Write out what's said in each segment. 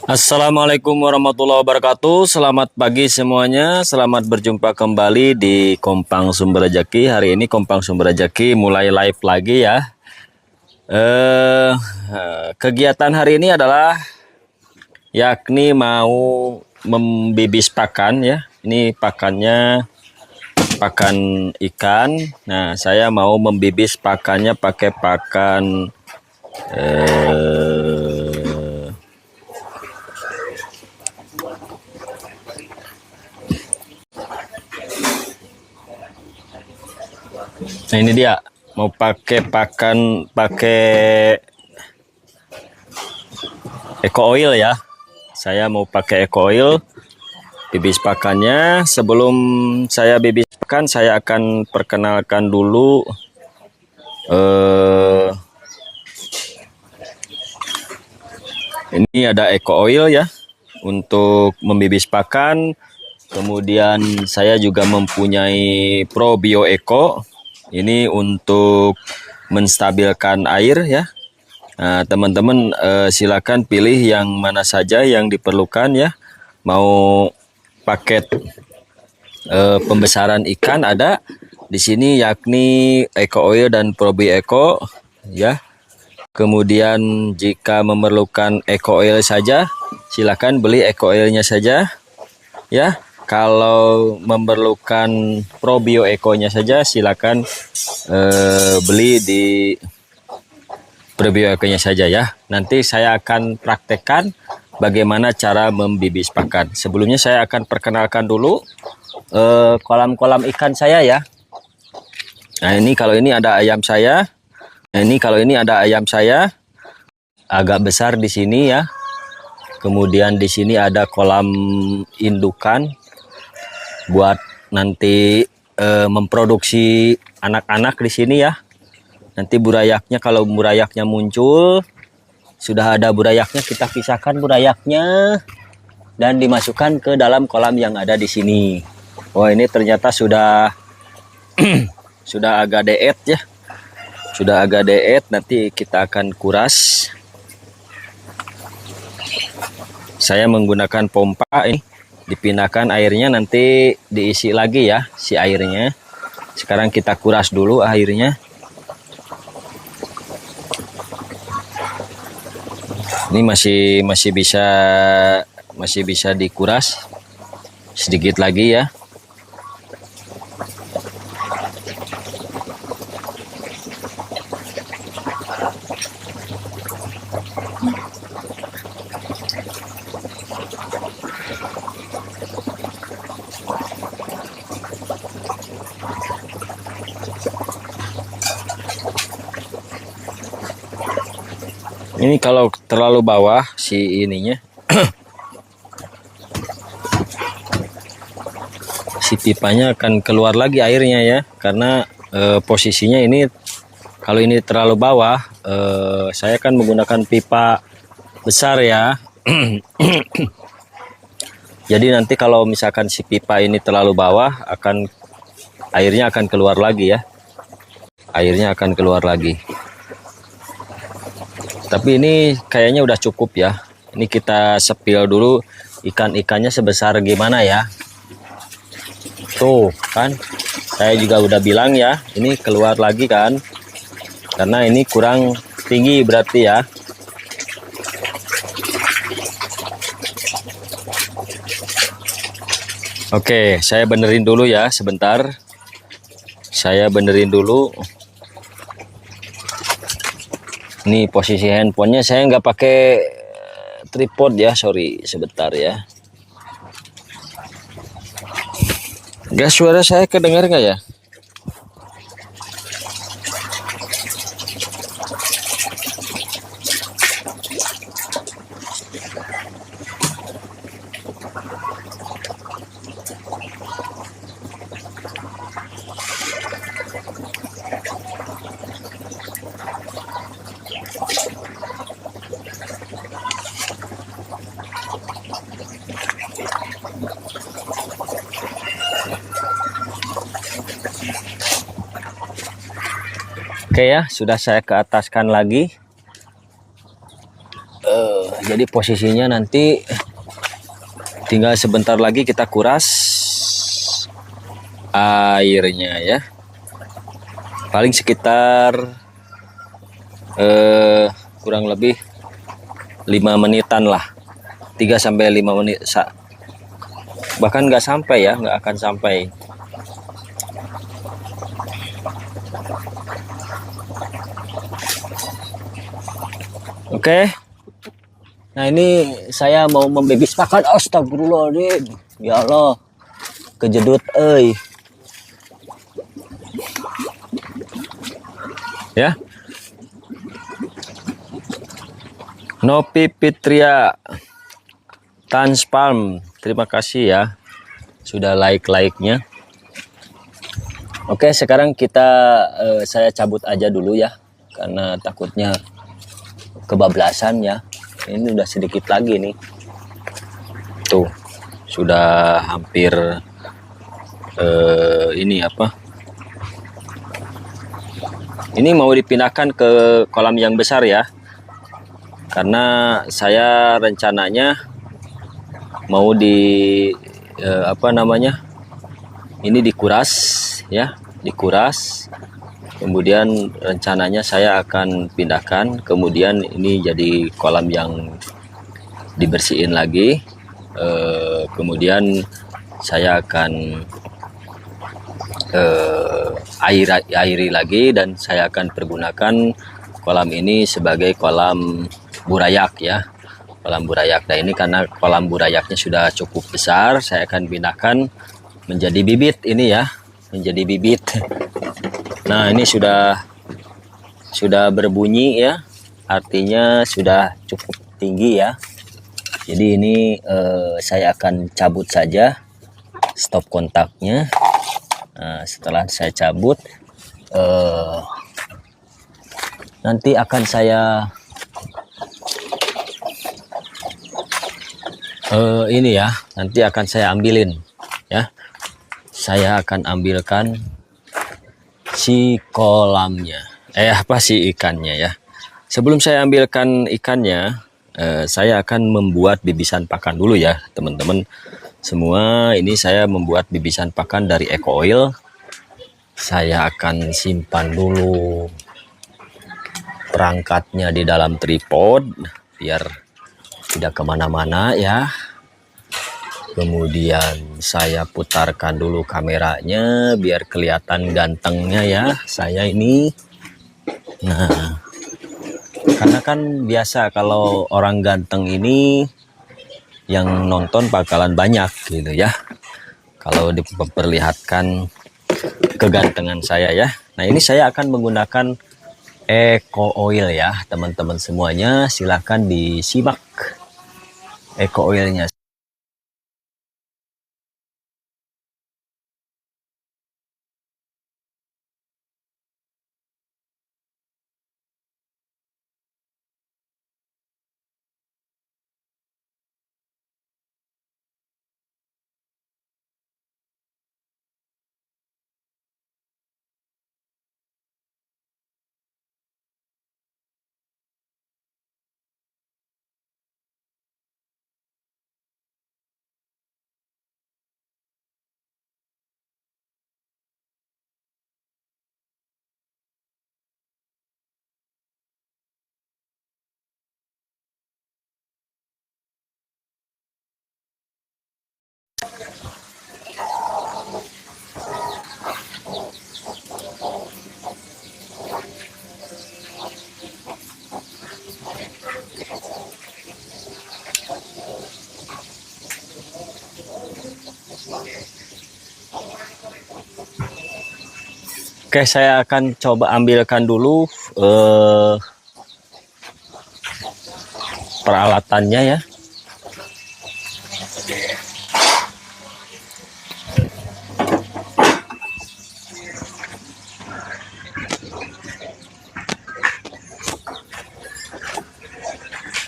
Assalamualaikum warahmatullahi wabarakatuh. Selamat pagi semuanya. Selamat berjumpa kembali di Kompang Sumber Rejeki. Hari ini Kompang Sumber Rejeki mulai live lagi ya. Kegiatan hari ini adalah yakni mau membibis pakan ya. Ini pakannya pakan ikan. Nah, saya mau membibis pakannya pakai pakan nah ini dia mau pakai eco oil ya. Saya mau pakai eco oil bibis pakannya. Sebelum saya bibis pakan, saya akan perkenalkan dulu ini ada eco oil ya untuk membibis pakan. Kemudian saya juga mempunyai Probio Eco. Ini untuk menstabilkan air ya. Nah, teman-teman silakan pilih yang mana saja yang diperlukan ya. Mau paket pembesaran ikan ada di sini yakni Eco Oil dan Probio Eco ya. Kemudian jika memerlukan Eco Oil saja, silakan beli Eco Oilnya saja ya. Kalau memerlukan Probio Eco-nya saja, silakan beli di Probio Eco-nya saja ya. Nanti saya akan praktekkan bagaimana cara membibis pakan. Sebelumnya saya akan perkenalkan dulu kolam-kolam ikan saya ya. Nah, ini kalau ini ada ayam saya. Nah, ini kalau ini ada ayam saya. Agak besar di sini ya. Kemudian di sini ada kolam indukan buat nanti memproduksi anak-anak di sini ya. Nanti burayaknya, kalau burayaknya muncul, sudah ada burayaknya, kita pisahkan burayaknya dan dimasukkan ke dalam kolam yang ada di sini. Oh, ini ternyata sudah sudah agak deet ya. Sudah agak deet, nanti kita akan kuras. Saya menggunakan pompa ini. Dipindahkan airnya, nanti diisi lagi ya si airnya. Sekarang kita kuras dulu airnya. Ini masih bisa dikuras sedikit lagi ya. Ini kalau terlalu bawah si ininya si pipanya akan keluar lagi airnya ya, karena posisinya ini kalau ini terlalu bawah, saya kan menggunakan pipa besar ya. Jadi nanti kalau misalkan si pipa ini terlalu bawah, airnya akan keluar lagi ya. Airnya akan keluar lagi. Tapi ini kayaknya udah cukup ya. Ini kita sepil dulu ikan-ikannya sebesar gimana ya. Tuh kan, saya juga udah bilang ya, ini keluar lagi kan. Karena ini kurang tinggi berarti ya. Oke, saya benerin dulu ya sebentar. Saya benerin dulu. Ini posisi handphonenya saya nggak pakai tripod ya, sorry sebentar ya. Gas, suara saya kedengar nggak ya? Oke ya, sudah saya ke ataskan lagi. Jadi posisinya nanti tinggal sebentar lagi kita kuras airnya ya. Paling sekitar kurang lebih 5 menitan lah, 3 sampai 5 menit, bahkan nggak sampai ya, nggak akan sampai. Oke. Nah ini saya mau membibis pakan. Astagfirullahaladzim, ya Allah, kejedut ya. Nopi Fitria Tanspalm, terima kasih ya sudah like-nya. Oke, sekarang saya cabut aja dulu ya, karena takutnya kebablasan ya. Ini udah sedikit lagi nih, tuh sudah hampir ini mau dipindahkan ke kolam yang besar ya, karena saya rencananya mau ini dikuras ya, kemudian rencananya saya akan pindahkan, kemudian ini jadi kolam yang dibersihin lagi, kemudian saya akan airi lagi, dan saya akan pergunakan kolam ini sebagai kolam burayak ya, kolam burayak. Nah ini karena kolam burayaknya sudah cukup besar, saya akan pindahkan menjadi bibit ini ya, menjadi bibit. Nah ini sudah berbunyi ya, artinya sudah cukup tinggi ya. Jadi ini saya akan cabut saja, stop kontaknya. Nah, setelah saya cabut, nanti akan saya ini ya, nanti akan saya ambilin ya. Saya akan ambilkan si kolamnya, si ikannya ya. Sebelum saya ambilkan ikannya, saya akan membuat bibisan pakan dulu ya teman-teman semua. Ini saya membuat bibisan pakan dari Eco Oil. Saya akan simpan dulu perangkatnya di dalam tripod biar tidak kemana-mana ya. Kemudian saya putarkan dulu kameranya biar kelihatan gantengnya ya saya ini. Nah, karena kan biasa kalau orang ganteng ini yang nonton bakalan banyak gitu ya, kalau diperlihatkan kegantengan saya ya. Nah ini saya akan menggunakan Eco Oil ya teman-teman semuanya, silahkan disimak Eco Oilnya. Oke, saya akan coba ambilkan dulu peralatannya ya.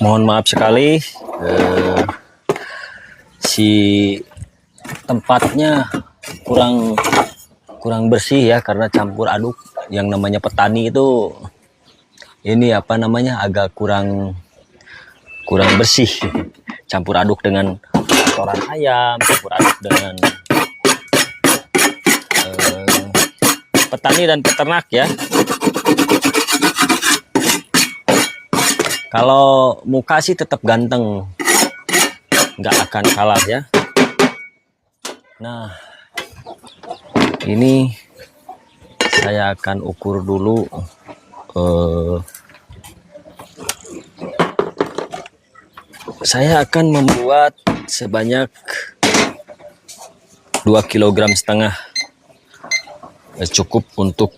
Mohon maaf sekali, si tempatnya kurang bersih ya, karena campur aduk. Yang namanya petani itu ini agak kurang kurang bersih. Campur aduk dengan kotoran ayam, campur aduk dengan petani dan peternak ya. Kalau muka sih tetap ganteng, nggak akan kalah ya. Nah, ini saya akan ukur dulu saya akan membuat sebanyak 2,5 kg. Cukup untuk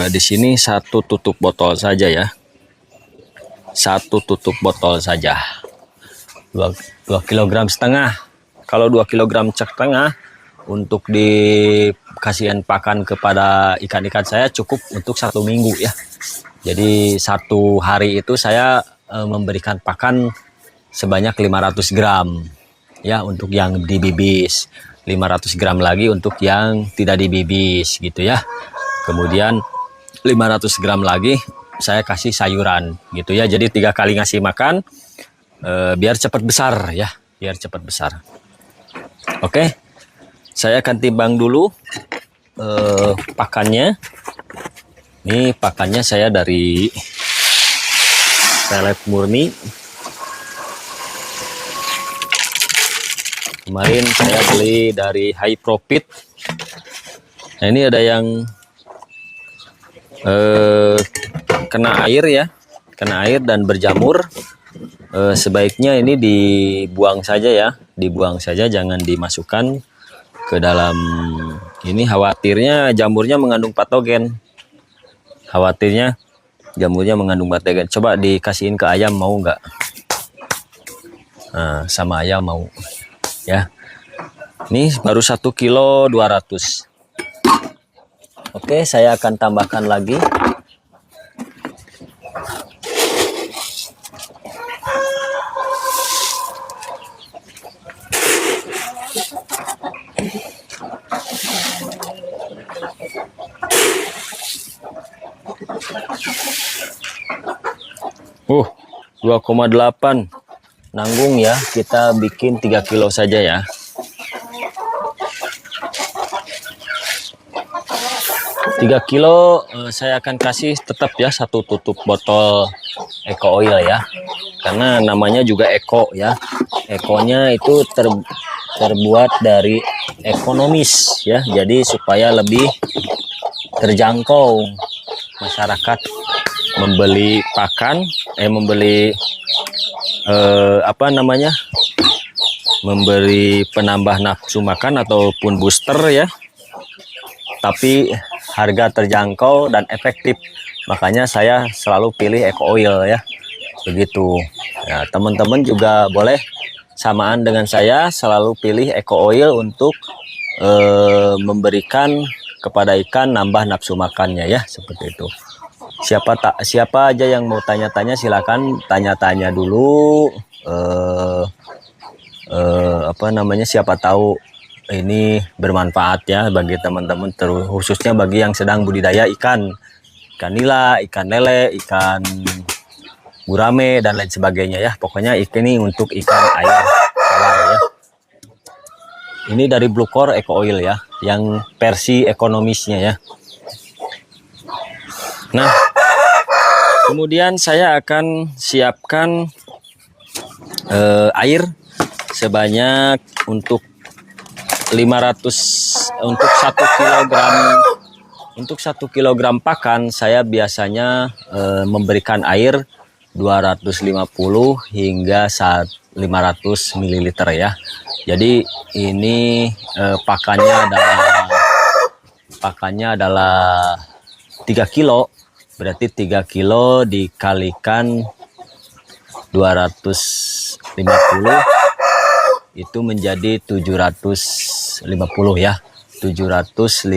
di sini 1 tutup botol saja ya. 1 tutup botol saja. 2,5 kg. Kalau 2,5 kg untuk dikasihkan pakan kepada ikan-ikan saya cukup untuk 1 minggu ya. Jadi 1 hari itu saya memberikan pakan sebanyak 500 gram ya untuk yang dibibis, 500 gram lagi untuk yang tidak dibibis gitu ya. Kemudian 500 gram lagi saya kasih sayuran gitu ya. Jadi 3 kali ngasih makan biar cepat besar ya, biar cepat besar. Oke, saya akan timbang dulu pakannya. Ini pakannya saya dari pelet murni. Kemarin saya beli dari High Profit. Nah, ini ada yang kena air ya, kena air dan berjamur. Sebaiknya ini dibuang saja ya, dibuang saja, jangan dimasukkan ke dalam ini. Khawatirnya jamurnya mengandung patogen. Khawatirnya jamurnya mengandung patogen. Coba dikasihin ke ayam, mau nggak? Nah, sama ayam mau ya. Ini baru 1,2 kilo. Oke, saya akan tambahkan lagi. Uh, 2,8 nanggung ya, kita bikin 3 kilo saja ya. Tiga kilo saya akan kasih tetap ya 1 tutup botol Eco Oil ya, karena namanya juga Eco ya. Ekonya itu terbuat dari ekonomis ya, jadi supaya lebih terjangkau masyarakat membeli pakan, memberi penambah nafsu makan ataupun booster ya, tapi harga terjangkau dan efektif. Makanya saya selalu pilih Eco Oil ya, begitu. Nah, teman-teman juga boleh samaan dengan saya, selalu pilih Eco Oil untuk memberikan kepada ikan nambah nafsu makannya ya, seperti itu. Siapa aja yang mau tanya-tanya silakan tanya-tanya dulu. Siapa tahu ini bermanfaat ya bagi teman-teman, khususnya bagi yang sedang budidaya ikan nila, ikan lele, ikan gurame dan lain sebagainya ya. Pokoknya ini untuk ikan air tawar ya. Ini dari Bluecore Eco Oil ya, yang versi ekonomisnya ya. Nah, kemudian saya akan siapkan air sebanyak untuk 500 untuk 1 kilogram. Untuk 1 kilogram pakan saya biasanya memberikan air 250 hingga 500 ml ya. Jadi ini pakannya adalah 3 kilo. Berarti 3 kilo dikalikan 250 itu menjadi 750 ya. 750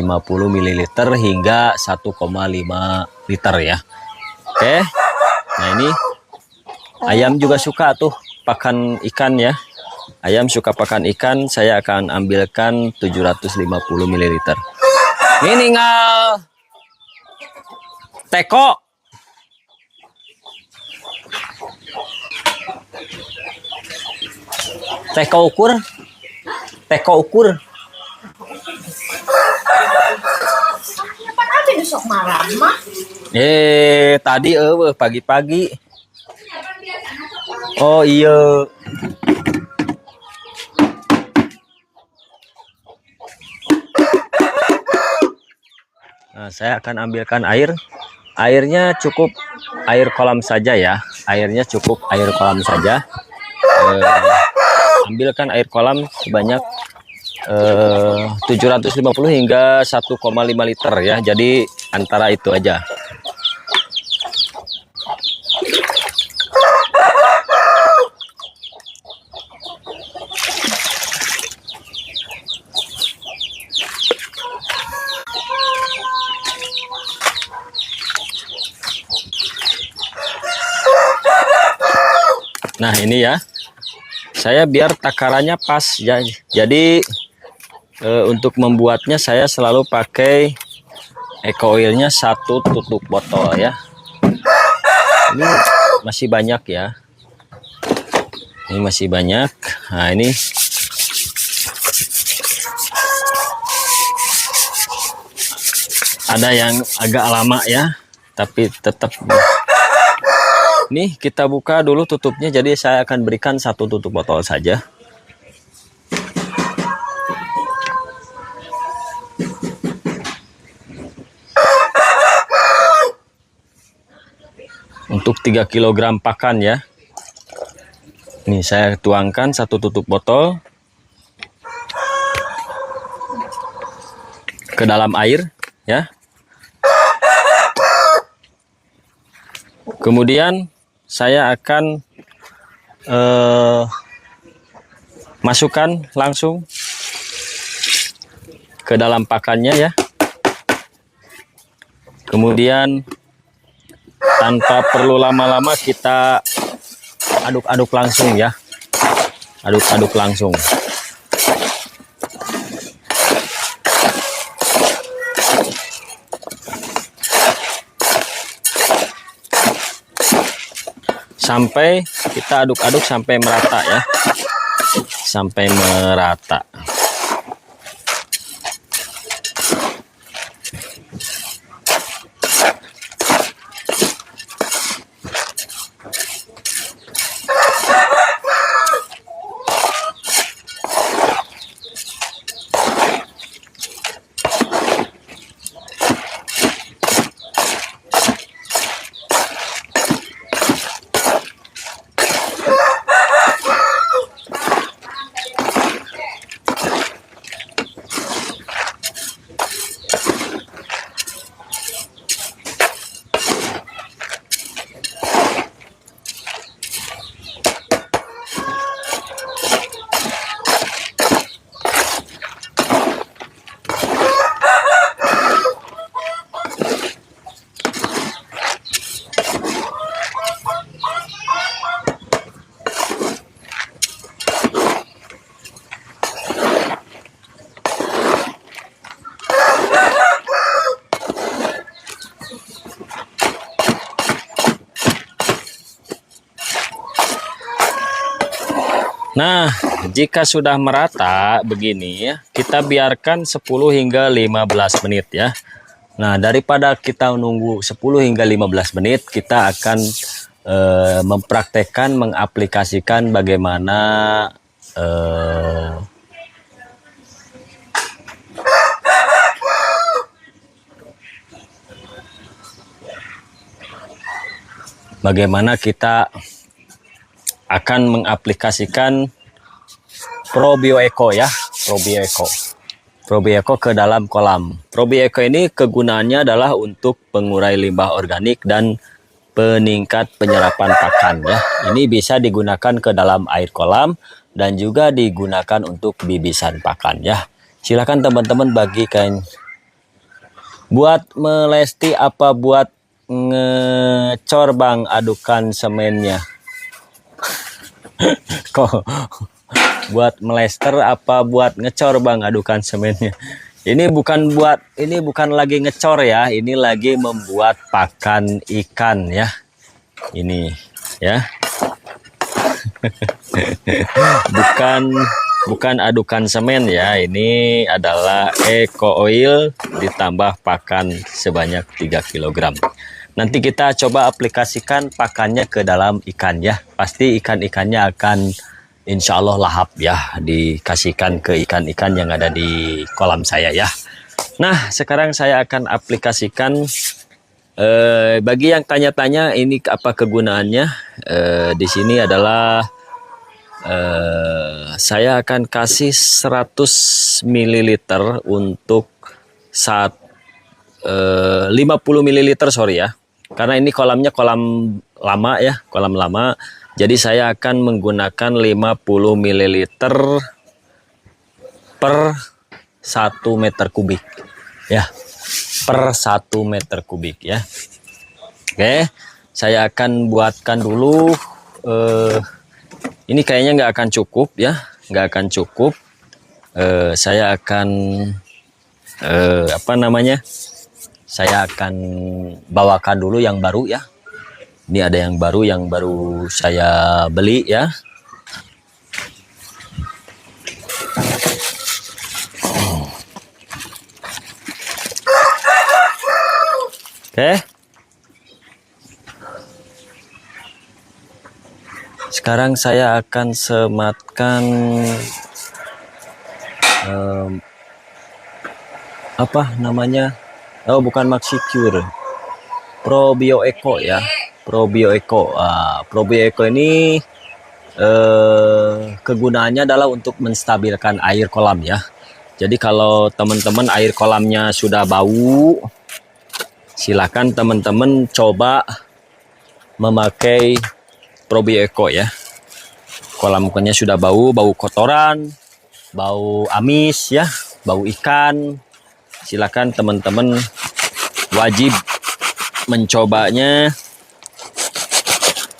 ml hingga 1,5 liter ya. Oke. Nah, ini ayam juga suka tuh pakan ikan ya. Ayam suka pakan ikan, saya akan ambilkan 750 ml. Ini tinggal teko. Teko ukur. Teko ukur. Dapat aja besok malam mah. Tadi pagi-pagi. Oh iya. Nah, saya akan ambilkan air. Airnya cukup air kolam saja ya. Airnya cukup air kolam saja. Ambilkan air kolam sebanyak 750 hingga 1,5 liter ya. Jadi antara itu aja. Nah ini ya, saya biar takarannya pas ya. Jadi untuk membuatnya saya selalu pakai eco oilnya 1 tutup botol ya. Ini masih banyak ya. Ini masih banyak. Nah ini ada yang agak lama ya, tapi tetap. Nih kita buka dulu tutupnya, jadi saya akan berikan 1 tutup botol saja. Untuk 3 kg pakan ya. Nih saya tuangkan 1 tutup botol ke dalam air ya. Kemudian saya akan masukkan langsung ke dalam pakannya ya. Kemudian tanpa perlu lama-lama kita aduk-aduk langsung ya. Aduk-aduk langsung. Sampai kita aduk-aduk sampai merata ya. Sampai merata. Nah, jika sudah merata begini ya, kita biarkan 10 hingga 15 menit ya. Nah, daripada kita nunggu 10 hingga 15 menit, kita akan mempraktekkan, mengaplikasikan bagaimana kita akan mengaplikasikan Probioeco ya, Probioeco ke dalam kolam. Probioeco ini kegunaannya adalah untuk pengurai limbah organik dan peningkat penyerapan pakan ya. Ini bisa digunakan ke dalam air kolam dan juga digunakan untuk bibisan pakan ya. Silakan teman-teman bagikan. Buat melesti apa buat ngecor bang, adukan semennya. Kok buat melester apa buat ngecor bang, adukan semennya. Ini bukan lagi ngecor ya, ini lagi membuat pakan ikan ya. Ini ya. bukan bukan adukan semen ya. Ini adalah Eco Oil ditambah pakan sebanyak 3 kilogram. Nanti kita coba aplikasikan pakannya ke dalam ikan ya. Pasti ikan-ikannya akan insya Allah lahap ya, dikasihkan ke ikan-ikan yang ada di kolam saya ya. Nah, sekarang saya akan aplikasikan. Bagi yang tanya-tanya ini apa kegunaannya, di sini adalah saya akan kasih 100 ml untuk 50 ml, sorry ya, karena ini kolamnya kolam lama ya, kolam lama. Jadi saya akan menggunakan 50 ml per 1 meter kubik ya, per 1 meter kubik ya. Oke, saya akan buatkan dulu. Ini kayaknya nggak akan cukup ya, nggak akan cukup. Saya akan apa namanya? Saya akan bawakan dulu yang baru ya. Ini ada yang baru saya beli ya. Oke. Sekarang saya akan sematkan apa namanya? Oh, bukan Maxicure. Probio Eco ya. Probio Eco. Probio Eco ini kegunaannya adalah untuk menstabilkan air kolam ya. Jadi kalau teman-teman air kolamnya sudah bau, silakan teman-teman coba memakai Probio Eco ya. Kolam ikannya sudah bau kotoran, bau amis ya, bau ikan. Silakan teman-teman wajib mencobanya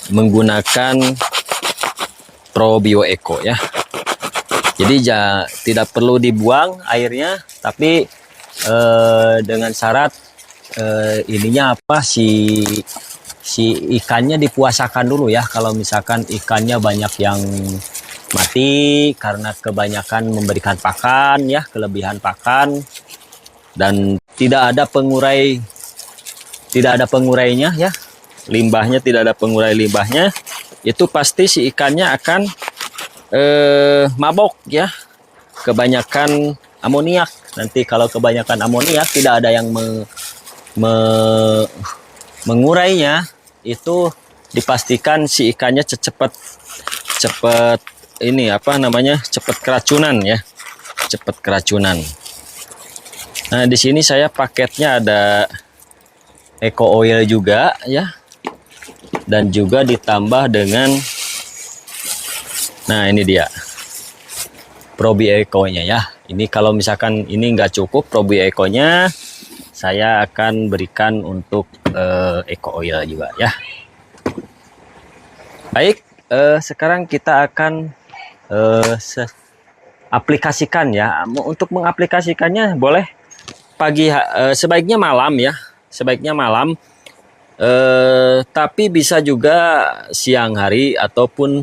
menggunakan Probio Eco ya. Jadi tidak perlu dibuang airnya, tapi dengan syarat ininya apa, si ikannya dipuasakan dulu ya. Kalau misalkan ikannya banyak yang mati karena kebanyakan memberikan pakan ya, kelebihan pakan, dan tidak ada pengurainya ya, limbahnya tidak ada pengurai limbahnya, itu pasti si ikannya akan mabok ya, kebanyakan amoniak. Nanti kalau kebanyakan amoniak tidak ada yang mengurainya, itu dipastikan si ikannya cepat ini apa namanya, cepat keracunan ya, cepat keracunan. Nah, di sini saya paketnya ada Eco Oil juga ya, dan juga ditambah dengan, nah ini dia Probio Eco-nya ya. Ini kalau misalkan ini nggak cukup Probio Eco-nya, saya akan berikan untuk Eco Oil juga ya. Baik, sekarang kita akan aplikasikan ya. Untuk mengaplikasikannya boleh pagi, sebaiknya malam ya, sebaiknya malam. Tapi bisa juga siang hari ataupun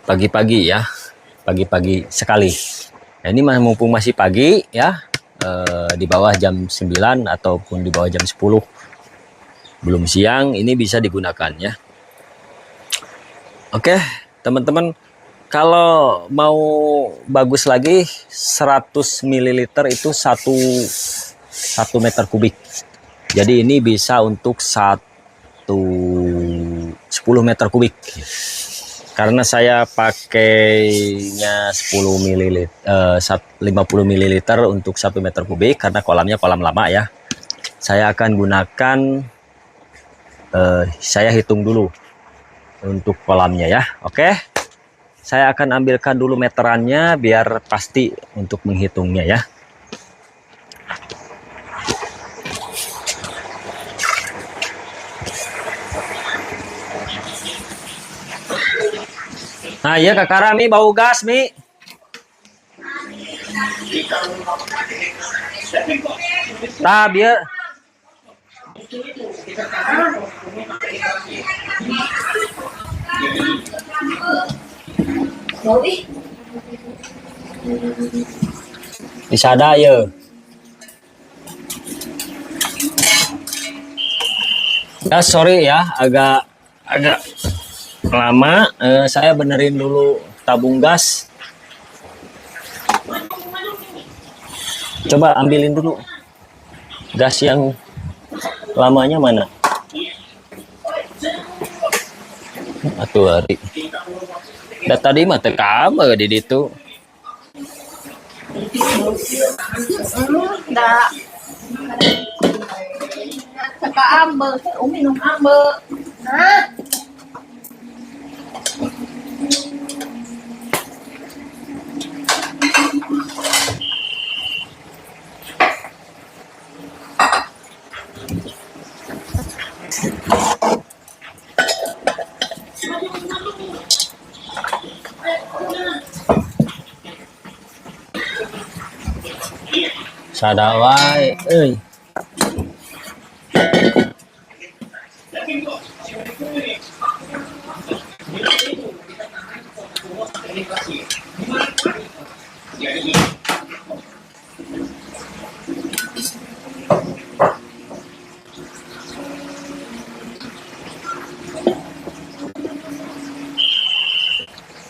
pagi-pagi ya, pagi-pagi sekali. Nah, ini mumpung masih pagi ya, di bawah jam 9 ataupun di bawah jam 10, belum siang, ini bisa digunakan ya. Oke teman-teman, kalau mau bagus lagi 100 ml itu 1 meter kubik. Jadi ini bisa untuk 10 meter kubik. Karena saya pakainya 10 ml, 50 ml untuk 1 meter kubik karena kolamnya kolam lama ya. Saya akan gunakan, saya hitung dulu untuk kolamnya ya. Oke. Saya akan ambilkan dulu meterannya biar pasti untuk menghitungnya ya. Nah iya Kak Rami, bau gas Mi. Nah biar Mau ih. Disada ya. Ya sorry ya, agak lama. Saya benerin dulu tabung gas. Coba ambilin dulu gas yang lamanya mana? Atuh hari. Da tadi mah teu kabar di ditu. Dah. Saka ambe, minum ambe. Hah? Sada wae euy.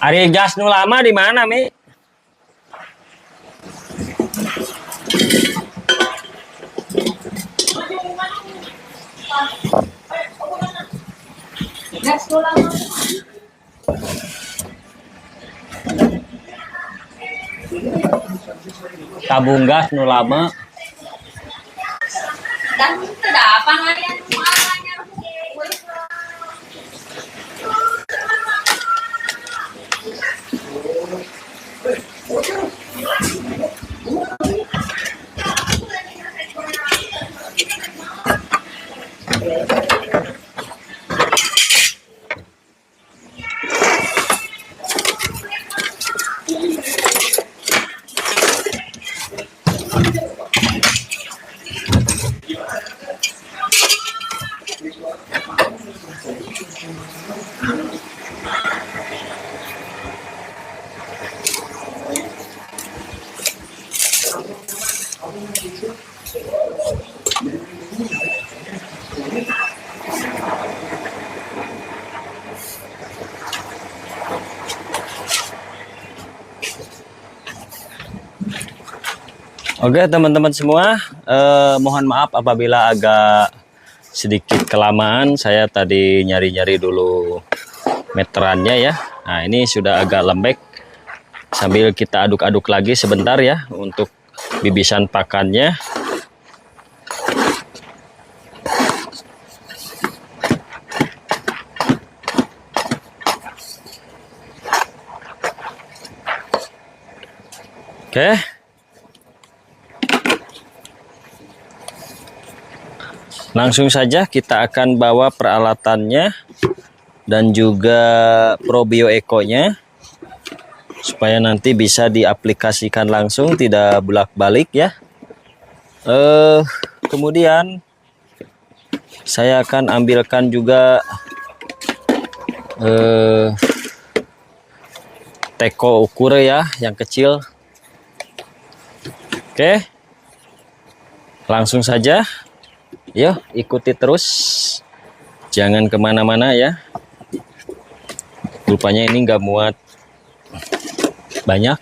Ari gas nu lama di mana, Mi? Gas lama. Tabung gas nu lama. Dan tidak apa ngalian mualanya. Oke teman-teman semua, mohon maaf apabila agak sedikit kelamaan. Saya tadi nyari-nyari dulu meterannya ya. Nah ini sudah agak lembek. Sambil kita aduk-aduk lagi sebentar ya untuk bibisan pakannya. Oke. Langsung saja kita akan bawa peralatannya dan juga Probio Eco-nya supaya nanti bisa diaplikasikan langsung, tidak bolak-balik ya. Kemudian saya akan ambilkan juga teko ukur ya yang kecil. Oke, langsung saja. Yuk ikuti terus, jangan kemana-mana ya. Rupanya ini nggak muat banyak.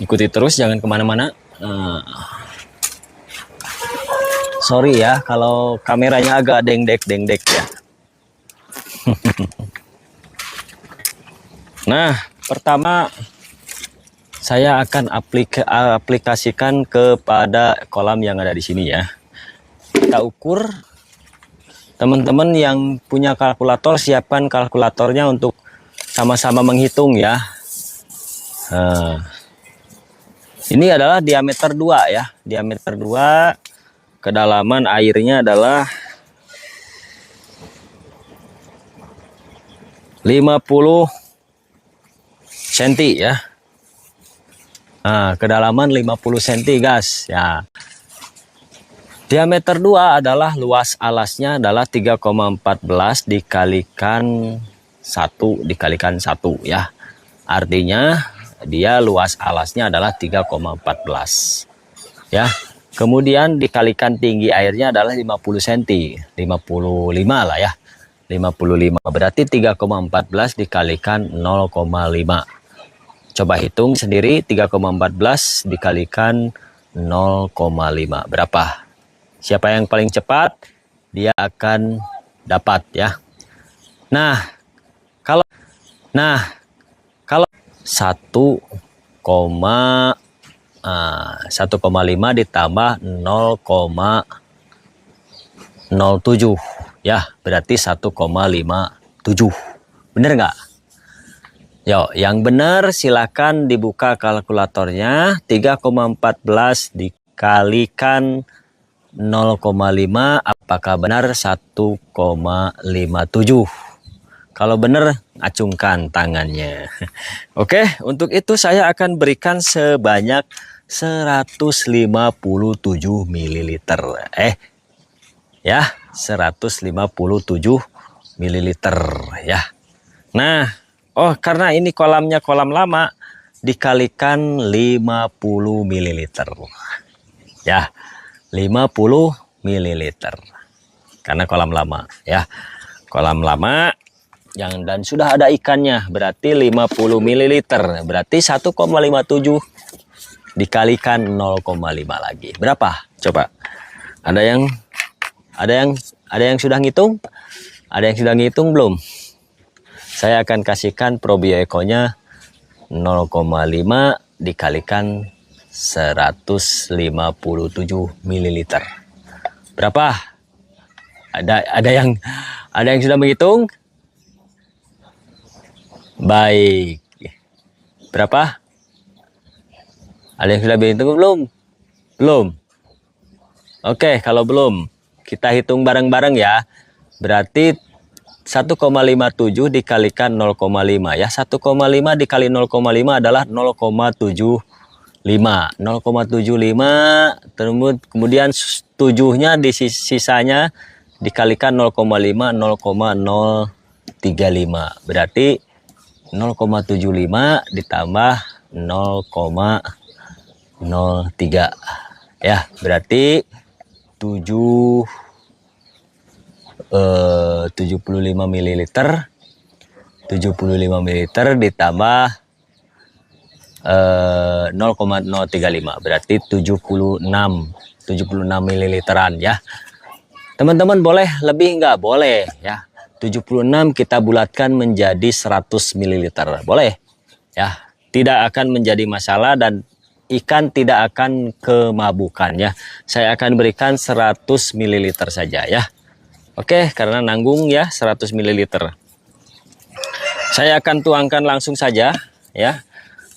Ikuti terus, jangan kemana-mana. Sorry ya kalau kameranya agak dengdek ya. Nah pertama saya akan aplikasikan kepada kolam yang ada di sini ya. Kita ukur, teman-teman yang punya kalkulator siapkan kalkulatornya untuk sama-sama menghitung ya. Nah, ini adalah diameter 2 ya, diameter 2, kedalaman airnya adalah 50 cm ya. Nah, kedalaman 50 cm guys ya. Diameter 2 adalah luas alasnya adalah 3,14 dikalikan 1 ya. Artinya dia luas alasnya adalah 3,14 ya. Kemudian dikalikan tinggi airnya adalah 50 cm, 55 lah ya. 55 berarti 3,14 dikalikan 0,5. Coba hitung sendiri, 3,14 dikalikan 0,5 berapa? Siapa yang paling cepat dia akan dapat ya. Nah, kalau 1,5 ditambah 0,07 ya, berarti 1,57. Bener nggak? Yo, yang benar silakan dibuka kalkulatornya. 3,14 dikalikan 0,5 apakah benar 1,57? Kalau benar, acungkan tangannya. Oke, untuk itu saya akan berikan sebanyak 157 ml. Ya, 157 ml ya. Nah, oh karena ini kolamnya kolam lama, dikalikan 50 ml. Ya, 50 ml. Karena kolam lama ya. Kolam lama dan sudah ada ikannya, berarti 50 ml, berarti 1,57 dikalikan 0,5 lagi. Berapa? Coba. Ada yang sudah ngitung? Ada yang sudah ngitung belum? Saya akan kasihkan probioekonya 0,5 dikalikan 157 ml. Berapa? Ada yang sudah menghitung? Baik. Berapa? Ada yang sudah berhitung belum? Belum. Oke, kalau belum, kita hitung bareng-bareng ya. Berarti 1,57 dikalikan 0,5 ya. 1,5 dikali 0,5 adalah 0,75. 0,75 kemudian 7-nya di sisanya dikalikan 0,5, 0,035. Berarti 0,75 ditambah 0,03 ya, berarti 75 ml. 75 ml ditambah 0,035 berarti 76 ml ya. Teman-teman boleh lebih nggak? Boleh ya. 76 kita bulatkan menjadi 100 ml. Boleh ya. Tidak akan menjadi masalah dan ikan tidak akan kemabukan ya. Saya akan berikan 100 ml saja ya. Oke, karena nanggung ya 100 ml. Saya akan tuangkan langsung saja ya.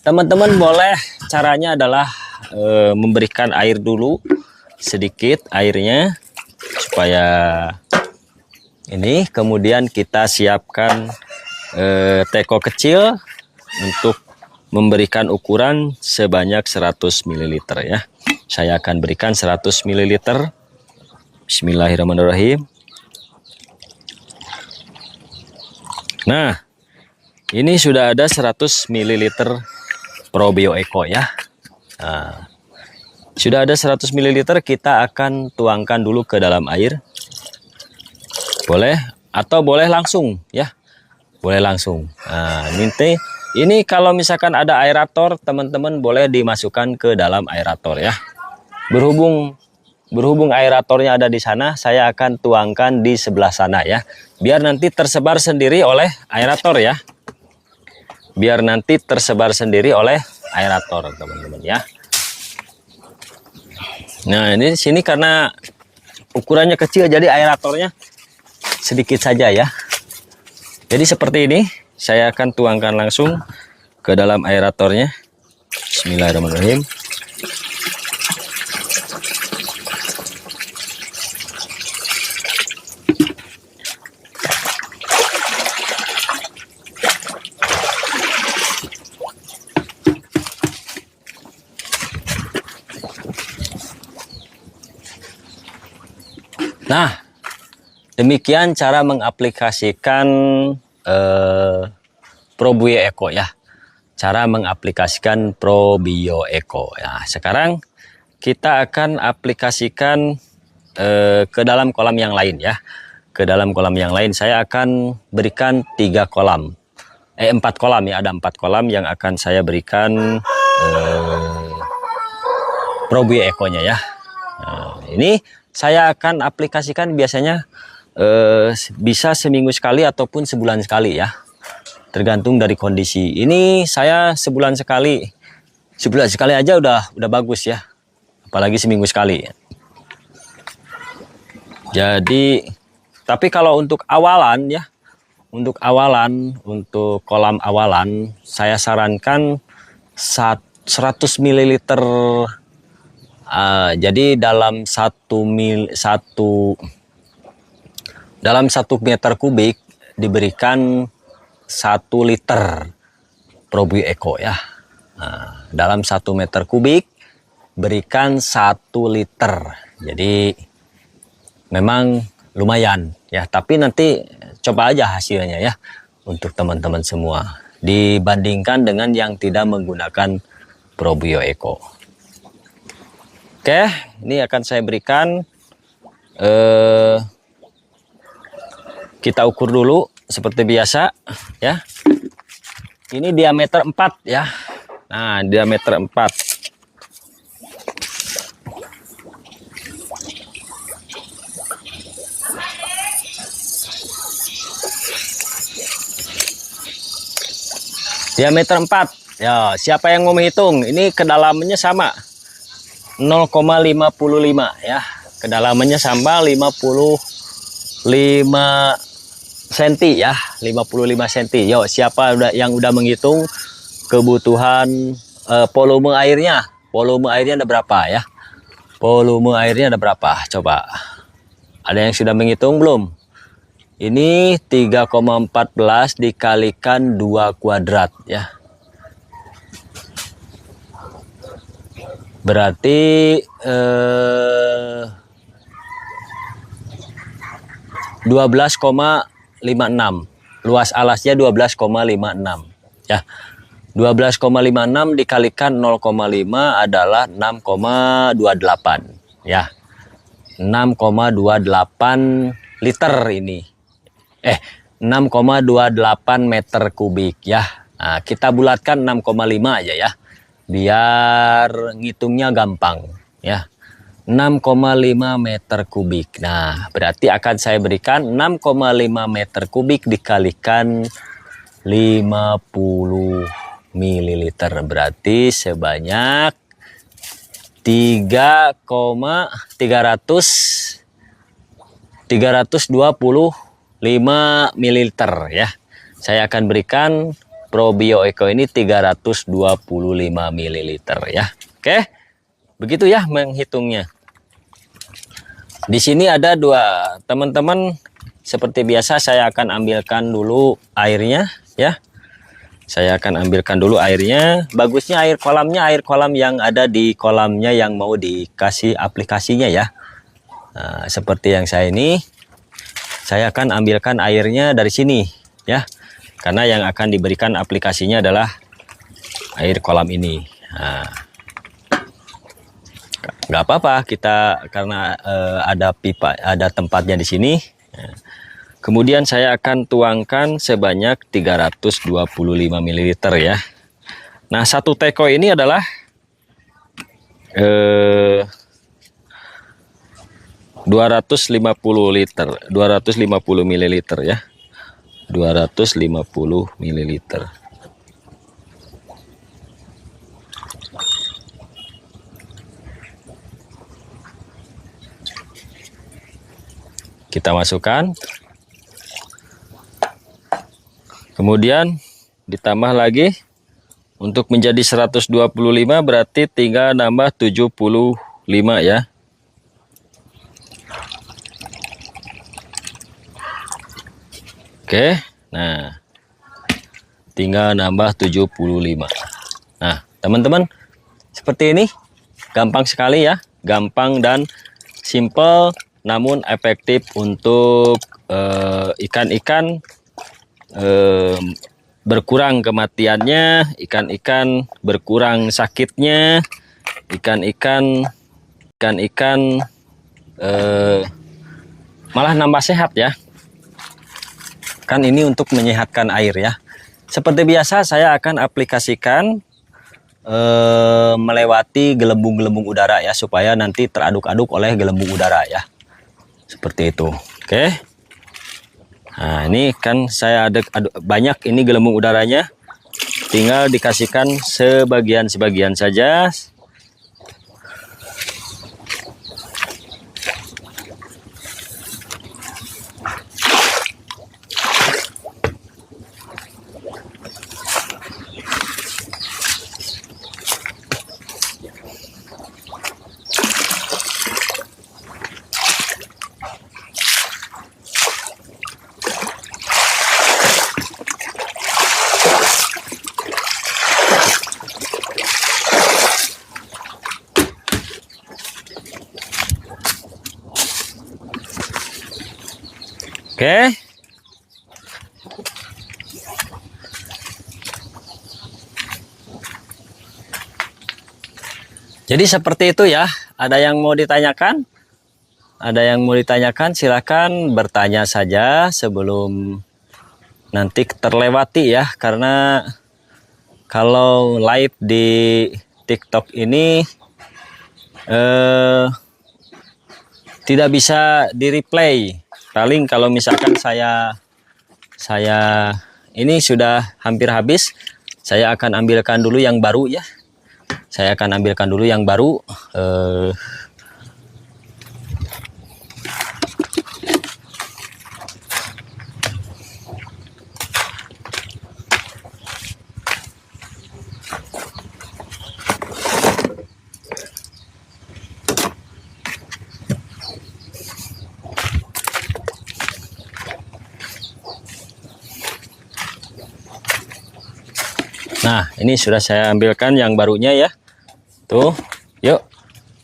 Teman-teman boleh, caranya adalah memberikan air dulu sedikit airnya supaya ini, kemudian kita siapkan teko kecil untuk memberikan ukuran sebanyak 100 ml ya. Saya akan berikan 100 ml. Bismillahirrahmanirrahim. Nah, ini sudah ada 100 ml Probio Eco ya. Nah, sudah ada 100 ml, kita akan tuangkan dulu ke dalam air. Boleh atau boleh langsung ya. Boleh langsung. Nah, ini kalau misalkan ada aerator, teman-teman boleh dimasukkan ke dalam aerator ya. Berhubung aeratornya ada di sana, saya akan tuangkan di sebelah sana ya. Biar nanti tersebar sendiri oleh aerator ya. Biar nanti tersebar sendiri oleh aerator, teman-teman ya. Nah, ini sini karena ukurannya kecil jadi aeratornya sedikit saja ya. Jadi seperti ini, saya akan tuangkan langsung ke dalam aeratornya. Bismillahirrahmanirrahim. Nah, demikian cara mengaplikasikan Probio Eco ya. cara mengaplikasikan Probio Eco. Nah, sekarang kita akan aplikasikan ke dalam kolam yang lain ya. Ke dalam kolam yang lain saya akan berikan 3 kolam. 4 kolam ya, ada 4 kolam yang akan saya berikan Probio Eco-nya ya. Nah, ini saya akan aplikasikan biasanya bisa seminggu sekali ataupun sebulan sekali ya. Tergantung dari kondisi. Ini saya sebulan sekali. Sebulan sekali aja udah bagus ya. Apalagi seminggu sekali. Jadi, tapi kalau untuk awalan ya, untuk kolam awalan, saya sarankan 100 ml. Jadi dalam 1 meter kubik diberikan 1 liter Probio Eco ya. Nah, dalam 1 meter kubik berikan 1 liter. Jadi memang lumayan ya, tapi nanti coba aja hasilnya ya untuk teman-teman semua dibandingkan dengan yang tidak menggunakan Probio Eco. Oke, ini akan saya berikan kita ukur dulu seperti biasa ya. Ini diameter 4 ya. Nah, diameter 4. Diameter 4. Ya, siapa yang mau menghitung? Ini kedalamannya sama 0,55 ya. Kedalamannya sama 55 cm ya, 55 cm. Yo, siapa yang udah menghitung kebutuhan volume airnya? Volume airnya ada berapa ya? Volume airnya ada berapa? Coba. Ada yang sudah menghitung belum? Ini 3,14 dikalikan 2 kuadrat ya. Berarti 12,56. Luas alasnya 12,56 ya. 12,56 dikalikan 0,5 adalah 6,28 ya. 6,28 liter ini. 6,28 meter kubik ya. Nah, kita bulatkan 6,5 aja ya. Biar ngitungnya gampang ya. 6,5 meter kubik. Nah, berarti akan saya berikan 6,5 meter kubik dikalikan 50 ml. Berarti sebanyak 325 ml ya. Saya akan berikan Probio Eco ini 325 ml ya. Oke. Begitu ya menghitungnya. Di sini ada 2, teman-teman. Seperti biasa saya akan ambilkan dulu airnya ya. Saya akan ambilkan dulu airnya. Bagusnya air kolam yang ada di kolamnya yang mau dikasih aplikasinya ya. Nah, seperti yang saya ini. Saya akan ambilkan airnya dari sini ya. Karena yang akan diberikan aplikasinya adalah air kolam ini. Nah, nggak apa-apa kita karena ada pipa, ada tempatnya di sini. Kemudian saya akan tuangkan sebanyak 325 ml ya. Nah, 1 teko ini adalah 250 liter, 250 ml ya. 250 ml. Kita masukkan, kemudian ditambah lagi untuk menjadi 125, berarti tinggal nambah 75 ya. Oke, nah tinggal nambah 75. Nah teman-teman, seperti ini gampang sekali ya, gampang dan simple namun efektif untuk ikan-ikan berkurang kematiannya, ikan-ikan berkurang sakitnya, ikan-ikan malah nambah sehat ya. Kan ini untuk menyehatkan air ya. Seperti biasa saya akan aplikasikan melewati gelembung-gelembung udara ya, supaya nanti teraduk-aduk oleh gelembung udara ya. Seperti itu. Oke. Nah, ini kan saya ada banyak ini gelembung udaranya. Tinggal dikasihkan sebagian-sebagian saja. Oke. Jadi seperti itu ya. Ada yang mau ditanyakan? Ada yang mau ditanyakan? Silakan bertanya saja sebelum nanti terlewati ya. Karena kalau live di TikTok ini tidak bisa di replay. Paling kalau misalkan saya ini sudah hampir habis, saya akan ambilkan dulu yang baru ya. Saya akan ambilkan dulu yang baru. Nah, ini sudah saya ambilkan yang barunya ya. Tuh, yuk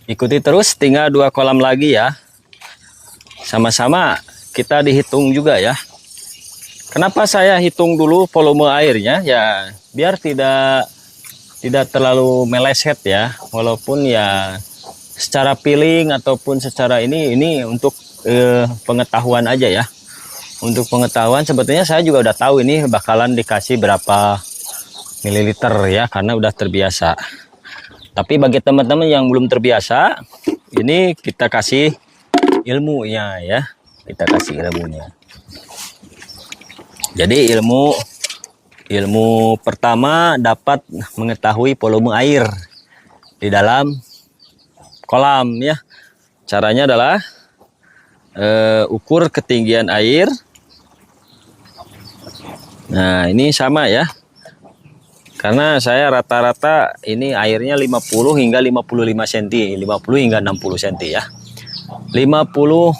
ikuti terus, tinggal 2 kolam lagi ya. Sama-sama kita dihitung juga ya. Kenapa saya hitung dulu volume airnya ya, biar tidak terlalu meleset ya. Walaupun ya secara feeling ataupun secara ini untuk pengetahuan aja ya. Untuk pengetahuan sebetulnya saya juga udah tahu ini bakalan dikasih berapa mililiter ya, karena udah terbiasa. Tapi bagi teman-teman yang belum terbiasa, ini kita kasih ilmunya ya. Kita kasih ilmunya. Jadi ilmu pertama dapat mengetahui volume air di dalam kolam ya. Caranya adalah ukur ketinggian air. Nah, ini sama ya. Karena saya rata-rata ini airnya 50 hingga 55 cm, 50 hingga 60 cm ya. 50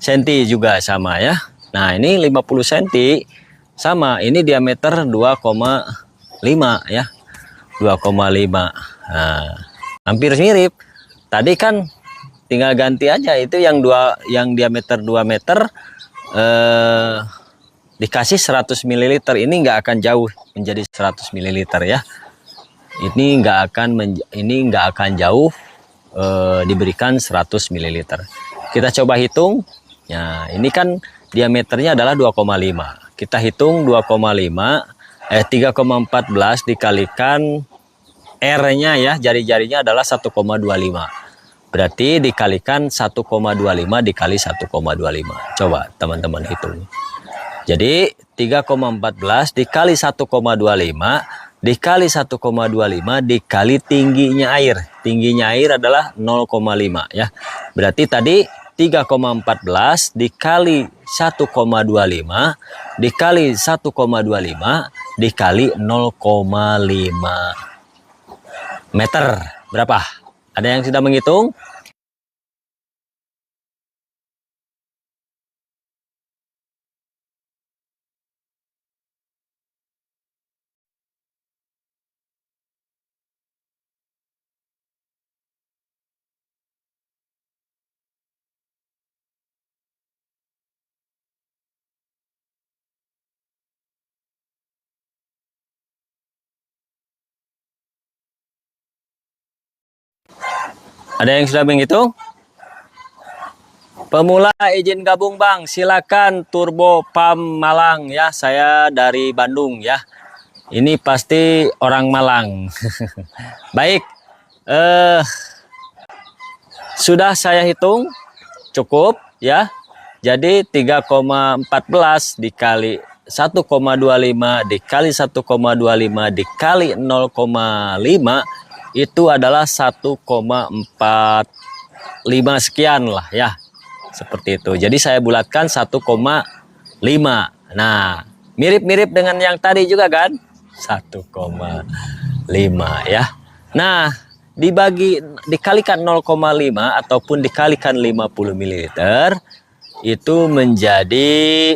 cm juga sama ya. Nah, ini 50 cm sama, ini diameter 2,5 ya. 2,5. Nah, hampir mirip. Tadi kan tinggal ganti aja, itu yang diameter 2 meter dikasih 100 ml, ini nggak akan jauh menjadi 100 ml ya. Ini nggak akan jauh diberikan 100 ml. Kita coba hitung. Nah, ini kan diameternya adalah 2,5. Kita hitung 3,14 dikalikan R-nya ya, jari-jarinya adalah 1,25. Berarti dikalikan 1,25 dikali 1,25. Coba teman-teman hitung. Jadi 3,14 dikali 1,25 dikali 1,25 dikali tingginya air. Tingginya air adalah 0,5 ya. Berarti tadi 3,14 dikali 1,25 dikali 1,25 dikali 0,5 meter. Berapa? Ada yang sudah menghitung? Ada yang sudah menghitung? Pemula izin gabung Bang, silakan Turbo Pam Malang ya. Saya dari Bandung ya. Ini pasti orang Malang. Baik, sudah saya hitung cukup ya. Jadi 3,14 dikali 1,25 dikali 1,25 dikali 0,5 itu adalah 1,45 sekian lah ya. Seperti itu. Jadi saya bulatkan 1,5. Nah, mirip-mirip dengan yang tadi juga kan? 1,5 ya. Nah, dikalikan 0,5 ataupun dikalikan 50 ml itu menjadi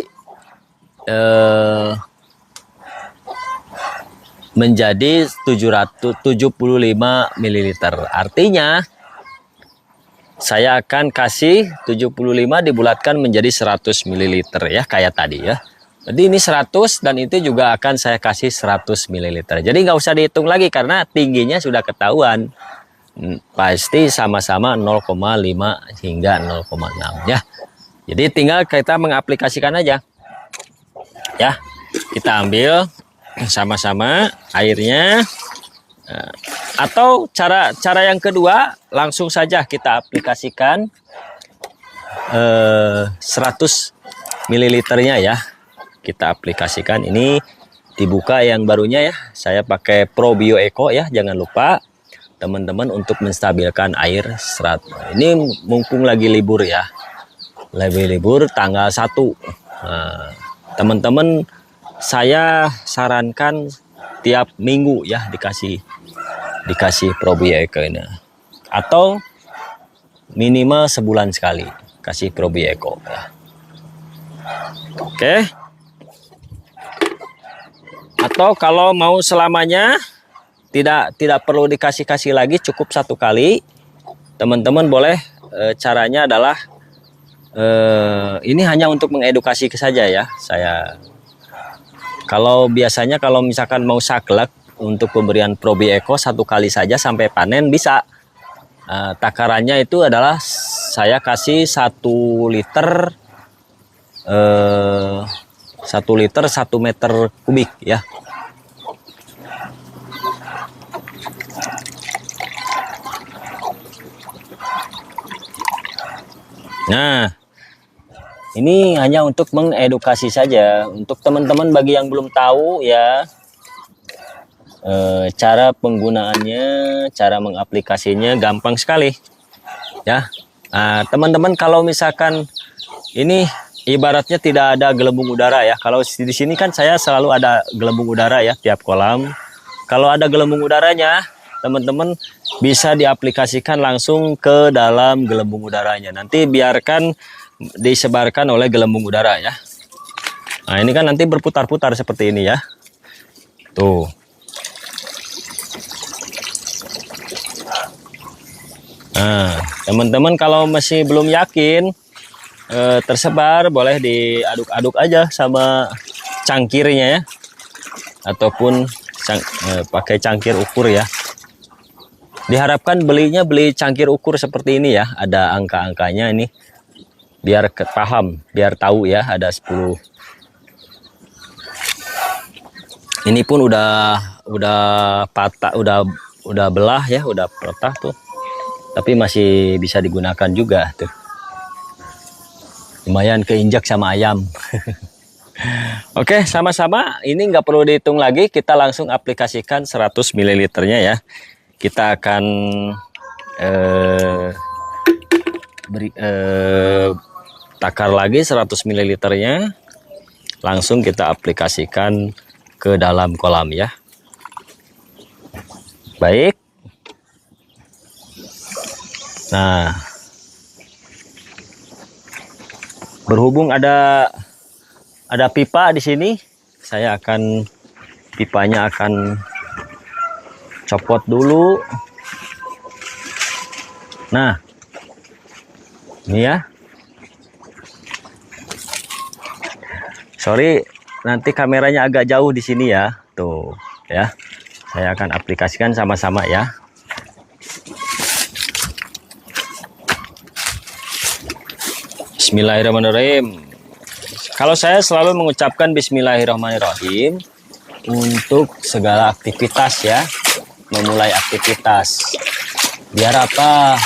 775 ml. Artinya saya akan kasih 75 dibulatkan menjadi 100 ml ya, kayak tadi ya. Jadi ini 100 dan itu juga akan saya kasih 100 ml. Jadi nggak usah dihitung lagi karena tingginya sudah ketahuan. Pasti sama-sama 0,5 hingga 0,6 ya. Jadi tinggal kita mengaplikasikan aja. Ya, kita ambil sama-sama airnya. Atau cara yang kedua langsung saja kita aplikasikan 100 ml-nya ya. Kita aplikasikan, ini dibuka yang barunya ya. Saya pakai Probio Eco ya, jangan lupa teman-teman untuk menstabilkan air serat. Ini mumpung lagi libur ya. Lagi libur tanggal 1. Teman-teman saya sarankan tiap minggu ya dikasih Probio Eco ini, atau minimal sebulan sekali kasih Probio Eco ya. Oke. Atau kalau mau selamanya tidak perlu dikasih lagi, cukup 1 kali. Teman-teman boleh caranya adalah ini hanya untuk mengedukasi saja ya. Saya biasanya kalau misalkan mau saklek untuk pemberian Probio Eco 1 kali saja sampai panen bisa. Takarannya itu adalah saya kasih 1 liter 1 meter kubik ya. Nah, ini hanya untuk mengedukasi saja untuk teman-teman bagi yang belum tahu ya. Cara penggunaannya, cara mengaplikasinya gampang sekali ya. Teman-teman kalau misalkan ini ibaratnya tidak ada gelembung udara ya. Kalau di sini kan saya selalu ada gelembung udara ya tiap kolam. Kalau ada gelembung udaranya, teman-teman bisa diaplikasikan langsung ke dalam gelembung udaranya. Nanti biarkan disebarkan oleh gelembung udara ya. Nah, ini kan nanti berputar-putar seperti ini ya. Tuh. Nah, teman-teman kalau masih belum yakin tersebar, boleh diaduk-aduk aja sama cangkirnya ya, ataupun pakai cangkir ukur ya. Diharapkan beli cangkir ukur seperti ini ya, ada angka-angkanya ini biar paham, biar tahu ya ada 10. Ini pun udah patah, udah belah ya, udah patah tuh. Tapi masih bisa digunakan juga tuh. Lumayan keinjak sama ayam. Oke, sama-sama. Ini nggak perlu dihitung lagi. Kita langsung aplikasikan 100 ml-nya ya. Kita akan takar lagi 100 ml-nya. Langsung kita aplikasikan ke dalam kolam ya. Baik. Nah, berhubung ada pipa di sini, saya pipanya akan copot dulu. Nah, ini ya. Sorry, nanti kameranya agak jauh di sini ya. Tuh, ya. Saya akan aplikasikan sama-sama ya. Bismillahirrahmanirrahim. Kalau saya selalu mengucapkan Bismillahirrahmanirrahim untuk segala aktivitas ya, memulai aktivitas. Biar apa?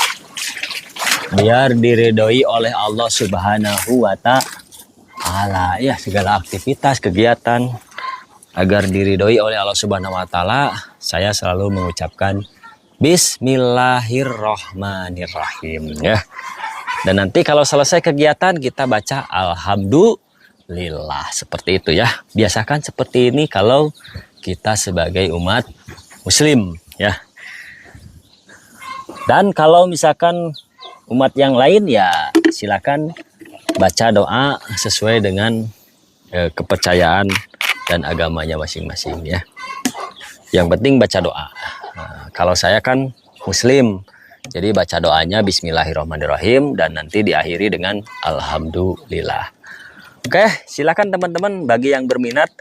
Biar diridhoi oleh Allah Subhanahu wa Ta'ala. Ya, segala aktivitas, kegiatan agar diridhoi oleh Allah Subhanahu wa Ta'ala, saya selalu mengucapkan Bismillahirrahmanirrahim ya. Dan nanti kalau selesai kegiatan kita baca Alhamdulillah, seperti itu ya. Biasakan seperti ini kalau kita sebagai umat muslim ya. Dan kalau misalkan umat yang lain ya silakan baca doa sesuai dengan kepercayaan dan agamanya masing-masing ya. Yang penting baca doa. Nah, kalau saya kan muslim, jadi baca doanya Bismillahirrahmanirrahim dan nanti diakhiri dengan Alhamdulillah. Oke, silakan teman-teman, bagi yang berminat